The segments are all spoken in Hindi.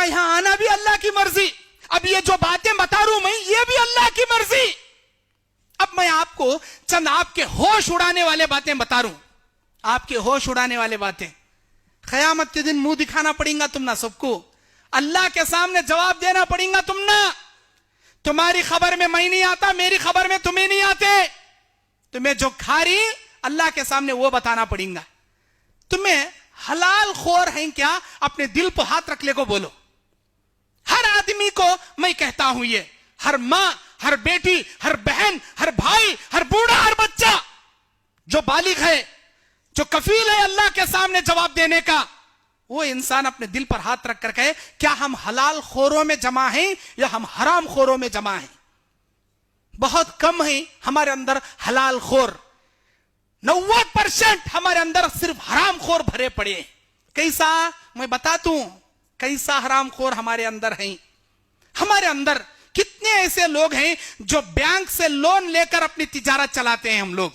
यहां आना भी अल्लाह की मर्जी। अब ये जो बातें बता रहा हूं मैं, ये भी अल्लाह की मर्जी। अब मैं आपको चंद आपके होश उड़ाने वाले बातें बता रहा हूं, आपके होश उड़ाने वाले बातें। क़यामत के दिन मुंह दिखाना पड़ेगा तुम ना सबको, अल्लाह के सामने जवाब देना पड़ेगा तुम ना। तुम्हारी खबर में मैं नहीं आता, मेरी खबर में तुम्हें नहीं आते। तुम्हें जो खारी अल्लाह के सामने वो बताना पड़ेगा। तुम्हें हलाल खोर हैं क्या? अपने दिल पर हाथ रख ले को बोलो। हर आदमी को मैं कहता हूं ये, हर मां, हर बेटी, हर बहन, हर भाई, हर बूढ़ा, हर बच्चा जो बालिग है, जो कफील है अल्लाह के सामने जवाब देने का, वो इंसान अपने दिल पर हाथ रख कर कहे, क्या हम हलाल खोरों में जमा हैं या हम हराम खोरों में जमा हैं? बहुत कम है हमारे अंदर हलाल खोर, 90% हमारे अंदर सिर्फ हराम खोर भरे पड़े। कैसा? मैं बता दूं कैसा हराम खोर हमारे अंदर है। हमारे अंदर कितने ऐसे लोग हैं जो बैंक से लोन लेकर अपनी तिजारत चलाते हैं। हम लोग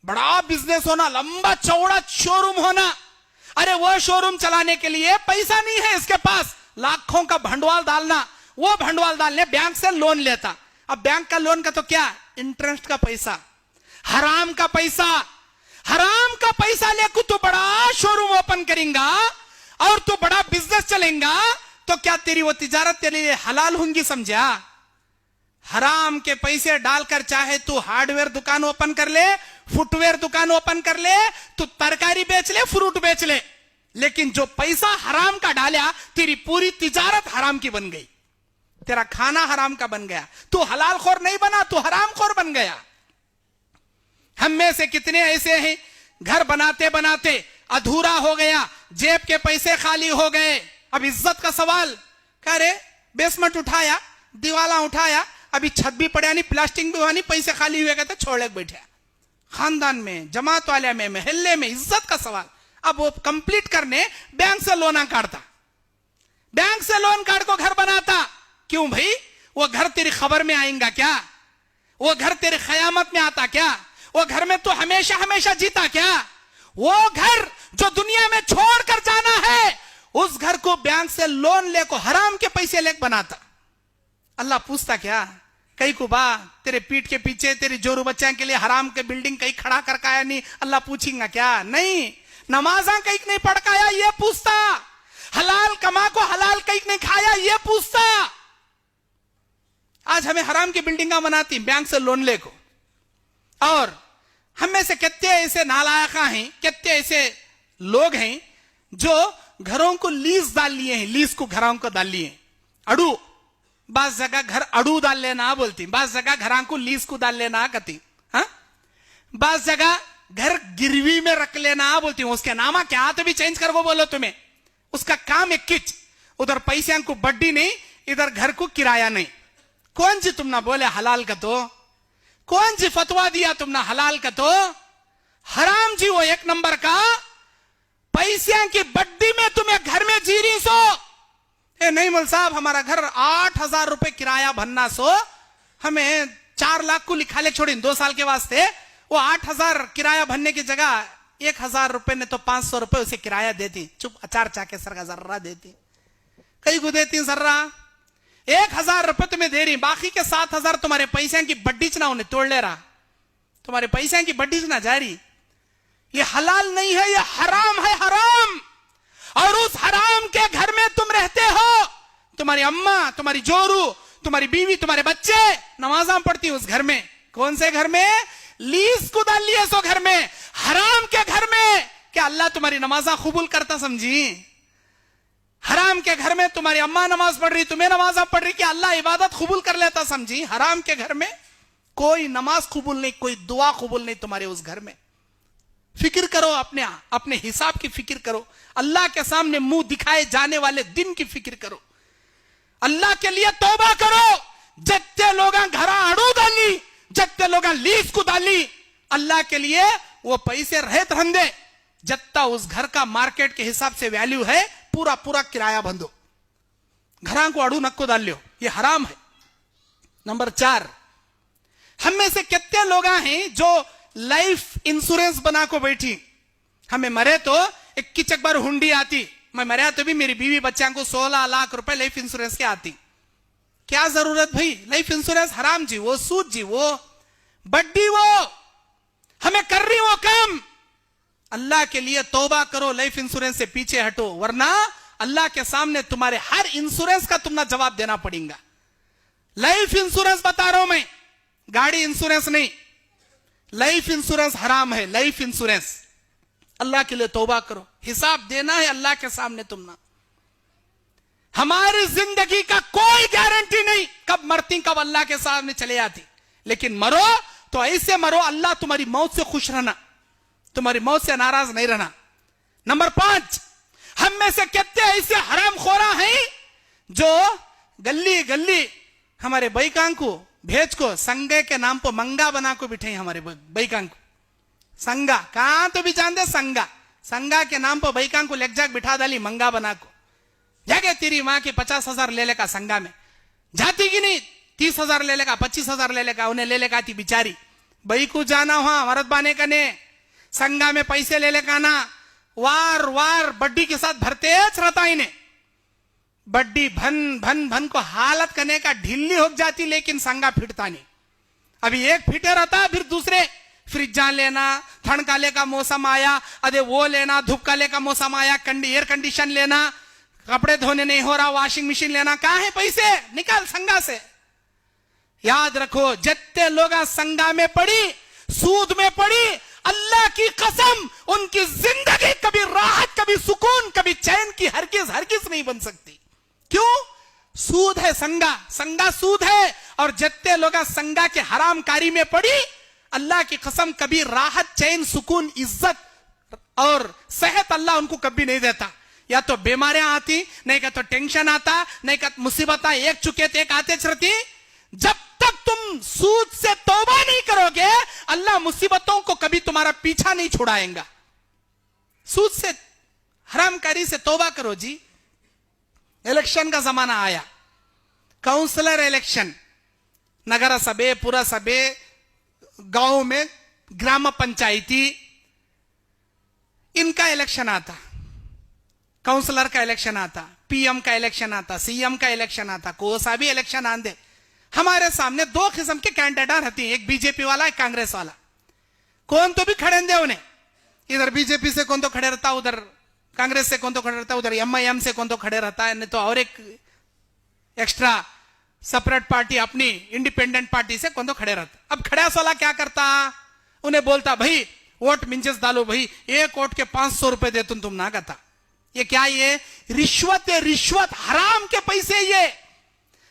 बड़ा बिजनेस होना, लंबा चौड़ा शोरूम होना, अरे वो शोरूम चलाने के लिए पैसा नहीं है इसके पास, लाखों का भंडवाल डालना, वो भंडवाल डालने बैंक से लोन लेता। अब बैंक का लोन का तो क्या, इंटरेस्ट का पैसा, हराम का पैसा। हराम का पैसा लेकर तू बड़ा शोरूम ओपन करेगा और तू बड़ा बिजनेस चलेगा, तो क्या तेरी वो तिजारत तेरे लिए हलाल होंगी? समझा? हराम के पैसे डालकर चाहे तू हार्डवेयर दुकान ओपन कर ले, फुटवेयर दुकान ओपन कर ले, तू तरकारी बेच ले, फ्रूट बेच ले, लेकिन जो पैसा हराम का डाला, तेरी पूरी तिजारत हराम की बन गई, तेरा खाना हराम का बन गया। तू हलाल खोर नहीं बना, तू हराम खोर बन गया। हम में से कितने ऐसे हैं, घर बनाते बनाते अधूरा हो गया, जेब के पैसे खाली हो गए। अब इज्जत का सवाल, कह रहे बेसमेंट उठाया, दीवाला उठाया, अभी छत भी पड़ा नहीं, प्लास्टिक भी हुआ नहीं, पैसे खाली हुए, कहते छोड़ बैठे। खानदान में, जमात वाले में, महल्ले में इज्जत का सवाल। अब वो कंप्लीट करने बैंक से लोन काटता, बैंक से लोन काट को घर बनाता। क्यों भाई? वो घर तेरी खबर में आएगा क्या? वो घर तेरी क़यामत में आता क्या? वो घर में तो हमेशा हमेशा जीता क्या? वो घर जो दुनिया में छोड़कर जाना है, उस घर को बैंक से लोन लेको हराम के पैसे लेकर बनाता। अल्लाह पूछता क्या? कई को बा तेरे पीठ के पीछे तेरे जोरू बच्चा के लिए हराम के बिल्डिंग कहीं खड़ा करके आया नहीं, अल्लाह पूछेगा क्या? नहीं। नमाजा कहीं नहीं पढ़काया, ये पूछता। हलाल कमा को हलाल कहीं नहीं खाया, ये पूछता। आज हमें हराम की बिल्डिंगा बनाती बैंक से लोन लेको। और हम में से कितने ऐसे नालायका हैं, कितने ऐसे लोग हैं जो घरों को लीज डाल लिए हैं, लीज को घरों को डाल लिए। अड़ू, बास जगह घर अड़ू डाल लेना बोलती, बास जगह घरों को लीज को डाल लेना कहती, हाँ? बास जगह घर गिरवी में रख लेना बोलती, उसके नामा क्या तो भी चेंज कर वो बोलो तुम्हें। उसका काम है किच, उधर पैसे को बड्डी नहीं, इधर घर को किराया नहीं। कौन सी तुम ना बोले हलाल का? तो कौन सी फतवा दिया तुमने हलाल का? तो हराम जी वो एक नंबर का। पैसे की बड्डी में तुम्हें घर में जी रही सो, ए नहीं मौल साहब हमारा घर 8,000 रुपए किराया भरना सो, हमें 4 लाख को लिखा ले छोड़ी 2 साल के वास्ते। वो 8,000 किराया भरने की जगह 1,000 रुपए ने तो 500 रुपए उसे किराया देती, चुप अचार चाके सर का जर्रा देती, कई को देती जर्रा। 1,000 रुपए तुम्हें दे रही, बाकी के 7,000 तुम्हारे पैसे की बड्डी ना उन्हें तोड़ ले रहा, तुम्हारे पैसे की बड्डी ना जा रही। ये हलाल नहीं है, ये हराम है, हराम। और उस हराम के घर में तुम रहते हो, तुम्हारी अम्मा, तुम्हारी जोरू, तुम्हारी बीवी, तुम्हारे बच्चे नमाज़ां पढ़ती उस घर में। कौन से घर में? लीज को डाल लिए सो घर में, हराम के घर में। क्या अल्लाह तुम्हारी नमाज़ां कबूल करता? समझी? हराम के घर में तुम्हारी अम्मा नमाज पढ़ रही, तुम्हें नमाज़ां पढ़ रही, क्या अल्लाह इबादत कबूल कर लेता? समझी? हराम के घर में कोई नमाज कबूल नहीं, कोई दुआ कबूल नहीं तुम्हारे उस घर में। फिक्र करो, अपने हिसाब की फिक्र करो, अल्लाह के सामने मुंह दिखाए जाने वाले दिन की फिक्र करो, अल्लाह के लिए तौबा करो। जत्ते लोग घर अड़ू डाली, जत्ते लोग लीज को डाली, अल्लाह के लिए वो पैसे रहत रंदे, जत्ता उस घर का मार्केट के हिसाब से वैल्यू है, पूरा पूरा किराया बंदो, घरा को अड़ू नक्को डाल लो, ये हराम है। नंबर 4, हम में से कितने लोग हैं जो लाइफ इंश्योरेंस बना को बैठी, हमें मरे तो 21 बार हुंडी आती, मैं मरा तो भी मेरी बीवी बच्चा को 16 लाख रुपए लाइफ इंश्योरेंस के आती। क्या जरूरत भाई, लाइफ इंश्योरेंस हराम जी, वो सूद जी, वो बड्डी, वो हमें कर रही वो काम। अल्लाह के लिए तौबा करो, लाइफ इंश्योरेंस से पीछे हटो, वरना अल्लाह के सामने तुम्हारे हर इंश्योरेंस का तुमने जवाब देना पड़ेगा। लाइफ इंश्योरेंस बता रहा हूं मैं, गाड़ी इंश्योरेंस नहीं। लाइफ इंश्योरेंस हराम है। लाइफ इंश्योरेंस, अल्लाह के लिए तौबा करो, हिसाब देना है अल्लाह के सामने तुमने। हमारी जिंदगी का कोई गारंटी नहीं कब मरती कब अल्लाह के सामने चले जाती, लेकिन मरो तो ऐसे मरो अल्लाह तुम्हारी मौत से खुश रहना, तुम्हारी मौत से नाराज नहीं रहना। नंबर 5, हम में से कितने ऐसे हरामखोरा हैं जो गली गली हमारे बैकां को भेज को संगे के नाम पर मंगा बना को बिठे हमारे बैकां को। संगा कहां तो भी जानते, संगा, संगा के नाम पर बैकां को लेक जाक बिठा डाली मंगा बना को। जाके तेरी मां के 50,000 ले लेगा संगा में, जाती की नहीं 30,000 ले लेगा, 25,000 ले लेगा, उन्हें ले लेगा थी बिचारी बई को जाना हुआ मरद बाने का ने संगा में पैसे ले लेगा ना, वार वार बड्डी के साथ भरते रहता इन्हें। बड्डी भन भन भन को हालत करने का ढीली हो जाती, लेकिन संगा फिटता नहीं। अभी एक फिटे रहता, फिर दूसरे फ्रिज जान लेना, ठंड काले का मौसम आया, अरे वो लेना, धूप काले का मौसम आया, एयर कंडीशन लेना, कपड़े धोने नहीं हो रहा, वॉशिंग मशीन लेना, कहां है पैसे, निकाल संगा से। याद रखो, जितने लोग संगा में पड़ी, सूद में पड़ी, अल्लाह की कसम उनकी जिंदगी कभी राहत, कभी सुकून, कभी चैन की हरगिज नहीं बन सकती। क्यों? सूद है संगा, संगा सूद है। और जितने लोग संगा के हरामकारी में पड़ी, अल्लाह की कसम कभी राहत, चैन, सुकून, इज्जत और सेहत अल्लाह उनको कभी नहीं देता। या तो बीमारियां आती, नहीं का तो टेंशन आता, नहीं का मुसीबत एक चुके थे एक आते चलती। जब तक तुम सूद से तौबा नहीं करोगे, अल्लाह मुसीबतों को कभी तुम्हारा पीछा नहीं छुड़ाएगा। सूद से, हरामकारी से तौबा करो जी। इलेक्शन का जमाना आया, काउंसलर इलेक्शन, नगर सभे, पुरसभे, गांव में ग्राम पंचायती, इनका इलेक्शन आता, काउंसलर का इलेक्शन आता, पीएम का इलेक्शन आता, सीएम का इलेक्शन आता, कोई सा भी इलेक्शन आंदे, हमारे सामने 2 किस्म के कैंडिडेट रहती हैं, एक बीजेपी वाला, एक कांग्रेस वाला। कौन तो भी खड़े दे उन्हें, इधर बीजेपी से कौन तो खड़े रहता, उधर कांग्रेस से कौन तो खड़े रहता, उधर एमआईएम से कौन तो खड़े रहता है, नहीं तो और एक एक्स्ट्रा सेपरेट पार्टी अपनी इंडिपेंडेंट पार्टी से कौन तो खड़े रहता। अब खड़ास वाला क्या करता, उन्हें बोलता भाई वोट मिंचस डालो भाई, एक वोट के 500 रुपए दे तुम ना कहता। ये क्या, ये रिश्वत है, रिश्वत, हराम के पैसे। ये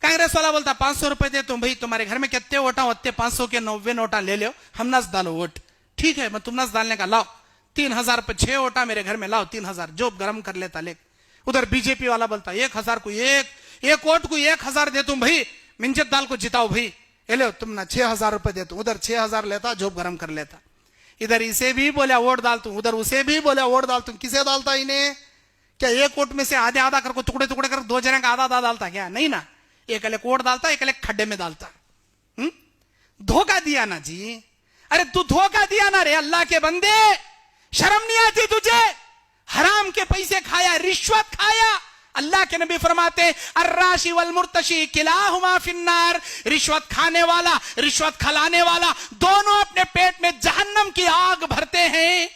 कांग्रेस वाला बोलता 500 रुपए दे तुम भाई, तुम्हारे घर में कितने वोटा होते, 500 के 90 नोटा ले लो, हम नस डालो वोट। ठीक है, मैं तुम नस डालने का लाओ, 3,000 पे 6 वोटा मेरे घर में लाओ, 3,000 जो गरम कर लेता ले। उधर बीजेपी वाला बोलता 1,000 को एक वोट को 1,000 दे तुम भाई, मिंजत दाल को जिताओ भाई, ये लो तुम ना 6,000 रुपए दे तुम। उधर 6,000 लेता, जोब गरम कर लेता। इधर इसे भी बोला वोट डाल तुम, उधर उसे भी बोला वोट डाल तुम। किसे डालता इन्हें? क्या एक वोट में से आधे आधा कर, टुकड़े टुकड़े कर, 2 जने का आधा आधा डालता क्या? नहीं ना, एक अलग वोट डालता, एक अलग खड्डे में डालता। धोखा दिया ना जी, अरे तू धोखा दिया ना रे, अल्लाह के बंदे, शर्म नहीं आती तुझे? हराम के पैसे खाया, रिश्वत खाया। अल्लाह के नबी फरमाते अर्राशी वल मुर्तशी किलाहुमा फिन्नार, रिश्वत खाने वाला, रिश्वत खिलाने वाला, दोनों अपने पेट में जहन्नम की आग भरते हैं।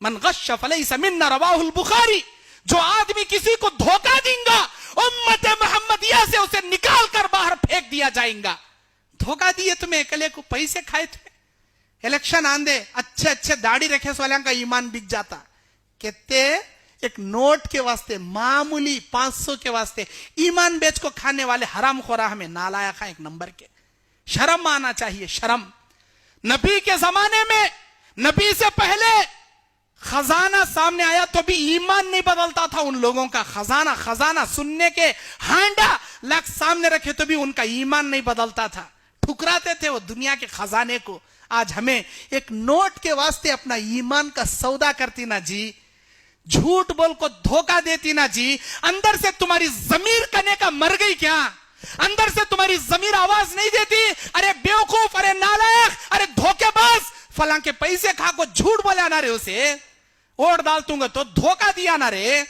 मन गश्श फलैसा मिन्ना, रवाहुल बुखारी। जो आदमी किसी को धोखा देगा, उम्मत मोहम्मदिया से उसे निकाल कर बाहर फेंक दिया जाएगा। धोखा दिए तुम्हें, अकेले को पैसे खाए थे। इलेक्शन आंदे, अच्छे अच्छे दाढ़ी रखे वाले का ईमान बिक जाता। कहते एक नोट के वास्ते, मामूली 500 के वास्ते ईमान बेच को खाने वाले हराम खोरा हमें नालायक एक नंबर के। शर्म आना चाहिए, शर्म। नबी के जमाने में, नबी से पहले खजाना सामने आया तो भी ईमान नहीं बदलता था उन लोगों का। खजाना सुनने के हांडा लाख सामने रखे तो भी उनका ईमान नहीं बदलता था, ठुकराते थे वो दुनिया के खजाने को। आज हमें एक नोट के वास्ते अपना ईमान का सौदा करती ना जी, झूठ बोल को धोखा देती ना जी। अंदर से तुम्हारी जमीर करने का मर गई क्या? अंदर से तुम्हारी जमीर आवाज नहीं देती? अरे बेवकूफ, अरे नालायक, अरे धोखेबाज, फलां के पैसे खा को झूठ बोला ना रे, उसे वोट डाल दूंगा तो धोखा दिया ना रे।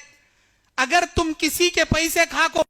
अगर तुम किसी के पैसे खाको